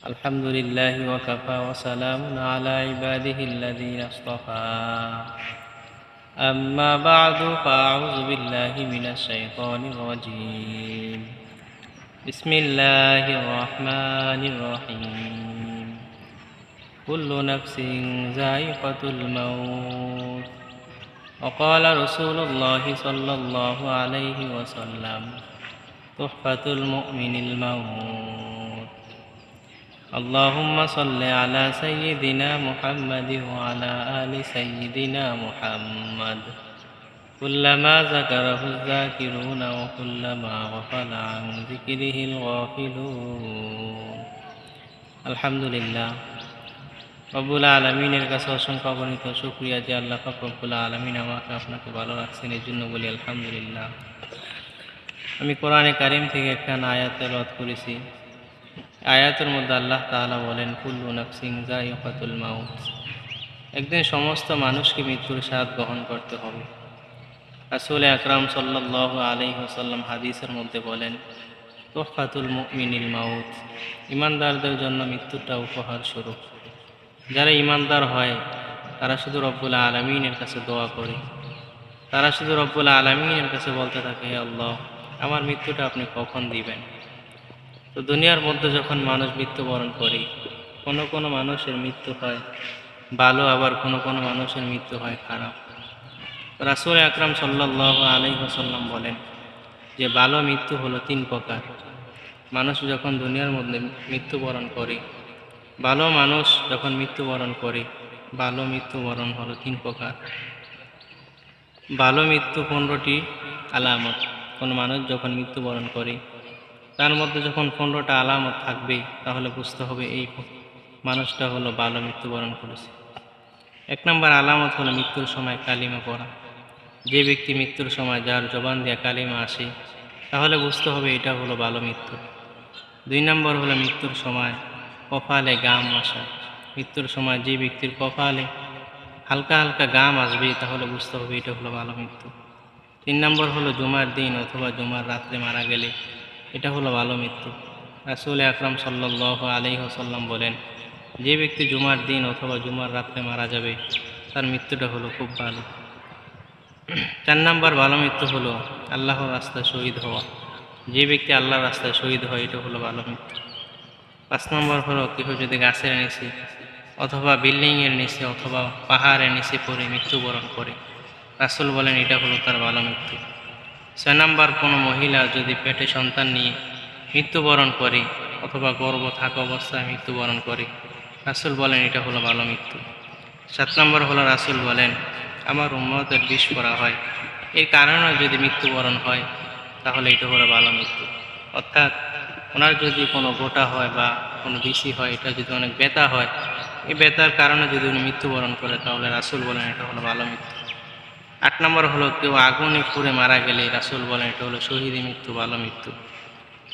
الحمد لله وكفى وسلام على عباده الذين اصطفى أما بعد فأعوذ بالله من الشيطان الرجيم بسم الله الرحمن الرحيم كل نفس ذائقة الموت وقال رسول الله صلى الله عليه وسلم تحفة المؤمن الموت اللهم صل على سيدنا محمد وعلى آل سيدنا محمد كلما ذكره الذاكرون وكلما غفل عن ذكره الغافلون الحمد لله রব্বুল আলামিনের কাছে অসংখ্য অগণিত শুকরিয়া যে আল্লাহ পাক রব্বুল আলামিন আমাকে আপনাকে ভালো রাখছেন, এর জন্য বলি আলহামদুলিল্লাহ। আমি কোরআনে কারিম থেকে একটা আয়াত তেলাওয়াত করেছি। আয়াতের মধ্যে আল্লাহ তাআলা বলেন, কুল্লু নাফসিন যায়িকাতুল মাউত, একদিন সমস্ত মানুষকে মৃত্যুর স্বাদ গ্রহণ করতে হবে। রাসূল আকরাম সাল্লাল্লাহু আলাইহি ওয়াসাল্লাম হাদিসের মধ্যে বলেন, তুহফাতুল মুমিনিল মাউত, ইমানদারদের জন্য মৃত্যুটা উপহার স্বরূপ। যারা ইমানদার হয় তারা শুধু রব্বুল আলামিনের কাছে দোয়া করে, তারা শুধু রব্বুল আলামিনের কাছে বলতে থাকে, হে আল্লাহ, আমার মৃত্যুটা আপনি কখন দিবেন। তো দুনিয়ার মধ্যে যখন মানুষ মৃত্যুবরণ করে, কোনো কোনো মানুষের মৃত্যু হয় ভালো, আবার কোনো কোনো মানুষের মৃত্যু হয় খারাপ। রাসূল আকরাম সাল্লাল্লাহু আলাইহি ওয়াসাল্লাম বলেন যে ভালো মৃত্যু হলো 3 প্রকার। মানুষ যখন দুনিয়ার মধ্যে মৃত্যুবরণ করে, ভালো মানুষ যখন মৃত্যুবরণ করে, ভালো মৃত্যুবরণ হলো 3 প্রকার। ভালো মৃত্যু 15টি আলামত। কোনো মানুষ যখন মৃত্যুবরণ করে তার মধ্যে যখন 15টা আলামত থাকবে, তাহলে বুঝতে হবে এই মানুষটা হলো ভালো মৃত্যুবরণ করেছে। 1 নম্বর আলামত হলো মৃত্যুর সময় কালিমা পড়া। যে ব্যক্তি মৃত্যুর সময় যার জবান দিয়ে কালিমা আসে, তাহলে বুঝতে হবে এটা হলো ভালো মৃত্যু। 2 নম্বর হলো মৃত্যুর সময় কপালে গাম আসা। মৃত্যুর সময় যে ব্যক্তির কপালে হালকা হালকা গাম আসবে, তাহলে বুঝতে হবে এটা হলো ভালো মৃত্যু। 3 নম্বর হলো জুমার দিন অথবা জুমার রাত্রে মারা গেলে, এটা হলো ভালো মৃত্যু। রাসূল আকরাম সাল্লাল্লাহু আলাইহি ওয়াসাল্লাম বলেন, যে ব্যক্তি জুমার দিন অথবা জুমার রাত্রে মারা যাবে, তার মৃত্যুটা হলো খুব ভালো। 4 নম্বর ভালো মৃত্যু হলো আল্লাহর রাস্তায় শহীদ হওয়া। যে ব্যক্তি আল্লাহর রাস্তায় শহীদ হয়, এটা হলো ভালো মৃত্যু। 5 নম্বর হলো কেউ যদি গাছের নিচে অথবা বিল্ডিংয়ের নিচে অথবা পাহাড়ের নিচে পড়ে মৃত্যুবরণ করে, রাসূল বলেন এটা হলো তার ভালো মৃত্যু। 6 নম্বর কোনো মহিলা যদি পেটে সন্তান নিয়ে মৃত্যুবরণ করে অথবা গর্ভ থাকা অবস্থায় মৃত্যুবরণ করে, রাসূল বলেন এটা হলো ভালো মৃত্যু। 7 নম্বর হলো রাসূল বলেন, আমার উম্মতের বিষ করা হয়, এর কারণে যদি মৃত্যুবরণ হয়, তাহলে এটা হলো ভালো মৃত্যু। অর্থাৎ ওনার যদি কোনো গোটা হয় বা কোনো বিসি হয়, এটা যদি অনেক ব্যথা হয়, এই ব্যথার কারণে যদি উনি মৃত্যুবরণ করে, তাহলে রাসূল বলেন এটা হলো ভালো মৃত্যু। 8 নম্বর হলো কেউ আগুনে পুড়ে মারা গেলে, রাসূল বলেন এটা হলো শহীদ মৃত্যু, ভালো মৃত্যু।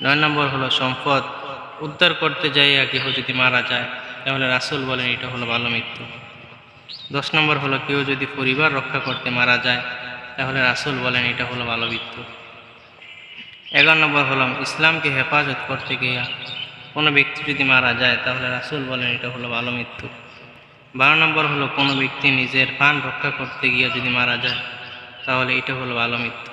9 নম্বর হলো সম্পদ উদ্ধার করতে যাইয়া কেউ যদি মারা যায়, তাহলে রাসূল বলেন এটা হলো ভালো মৃত্যু। 10 নম্বর হলো কেউ যদি পরিবার রক্ষা করতে মারা যায়, তাহলে রাসূল বলেন এটা হলো ভালো মৃত্যু। 11 নম্বর হলো ইসলামকে হেফাজত করতে গিয়া কোনো ব্যক্তি যদি মারা যায়, তাহলে রাসূল বলেন এটা হলো ভালো মৃত্যু। 12 নম্বর হলো কোনো ব্যক্তি নিজের প্রাণ রক্ষা করতে গিয়ে যদি মারা যায়, তাহলে এটা হলো ভালো মৃত্যু।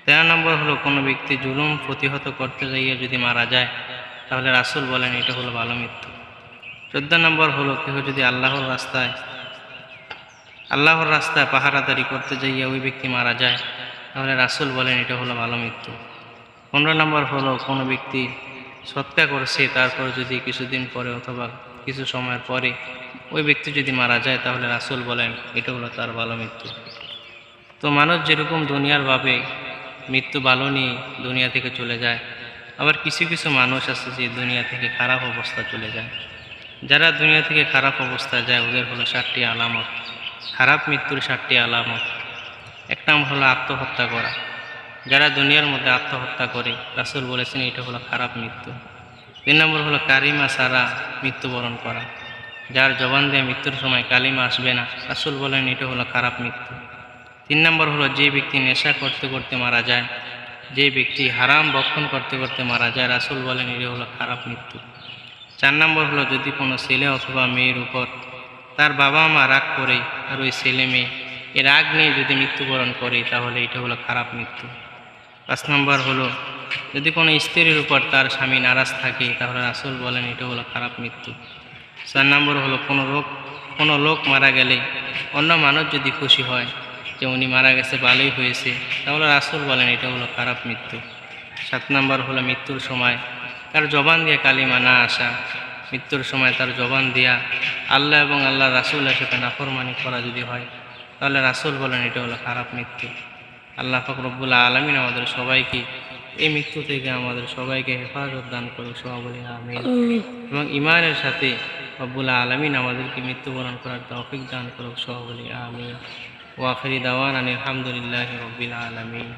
13 নম্বর হলো কোনো ব্যক্তি জুলুম প্রতিহত করতে গিয়ে যদি মারা যায়, তাহলে রাসূল বলেন এটা হলো ভালো মৃত্যু। 14 নম্বর হলো কেউ যদি আল্লাহর রাস্তায় পাহারাদারি করতে যাইয়া ওই ব্যক্তি মারা যায়, তাহলে রাসূল বলেন এটা হলো ভালো মৃত্যু। 15 নম্বর হলো কোনো ব্যক্তি সৎকার করছে, তারপর যদি কিছুদিন পরে অথবা কিছু সময়ের পরে ওই ব্যক্তি যদি মারা যায়, তাহলে রাসূল বলেন এটা হলো তার ভালো মৃত্যু। তো মানুষ যেরকম দুনিয়ার ভাবে মৃত্যু ভালো নিয়ে দুনিয়া থেকে চলে যায়, আবার কিছু কিছু মানুষ আছে যে দুনিয়া থেকে খারাপ অবস্থা চলে যায়। যারা দুনিয়া থেকে খারাপ অবস্থায় যায়, ওদের হলো 7টি আলামত, খারাপ মৃত্যুর 7টি আলামত। 1 নম্বর হলো আত্মহত্যা করা। যারা দুনিয়ার মধ্যে আত্মহত্যা করে, রাসূল বলেছেন এটা হলো খারাপ মৃত্যু। 3 নম্বর হলো কালিমা ছাড়া মৃত্যুবরণ করা। যার জবান দিয়ে মৃত্যুর সময় কালিমা আসবে না, রাসূল বলেন এটা হলো খারাপ মৃত্যু। 3 নম্বর হলো যে ব্যক্তি নেশা করতে করতে মারা যায়, যে ব্যক্তি হারাম ভক্ষণ করতে করতে মারা যায়, রাসূল বলেন এটা হলো খারাপ মৃত্যু। 4 নম্বর হলো যদি কোনো ছেলে অথবা মেয়ের উপর তার বাবা মা রাগ করে আর ওই ছেলে মেয়ে এর রাগ নিয়ে যদি মৃত্যুবরণ করে তাহলে এটা হলো খারাপ মৃত্যু। 5 নম্বর হলো যদি কোনো স্ত্রীর উপর তার স্বামী নারাজ থাকে তাহলে রাসূল বলেন এটা হলো খারাপ মৃত্যু। 4 নম্বর হলো কোনো লোক মারা গেলে অন্য মানুষ যদি খুশি হয় যে উনি মারা গেছে ভালোই হয়েছে তাহলে রাসূল বলেন এটা হলো খারাপ মৃত্যু। 7 নম্বর হলো মৃত্যুর সময় তার জবান দিয়ে কালিমা না আসা, মৃত্যুর সময় তার জবান দিয়া আল্লাহ এবং আল্লাহ রাসূলের সাথে নাফরমানি করা যদি হয় তাহলে রাসূল বলেন এটা হলো খারাপ মৃত্যু। আল্লাহ পাক রব্বুল আলামিন আমাদের সবাইকে এই মৃত্যু থেকে আমাদের সবাইকে হেফাজত দান করুক, সবাই বলি আমিন। এবং ঈমানের সাথে রব্বুল আলামিন আমাদেরকে মৃত্যুবরণ করার তৌফিক দান করুক, সবাই বলি আমিন। ওয়া আখিরি দাওয়ানা আলহামদুলিল্লাহি রাব্বিল আলামিন।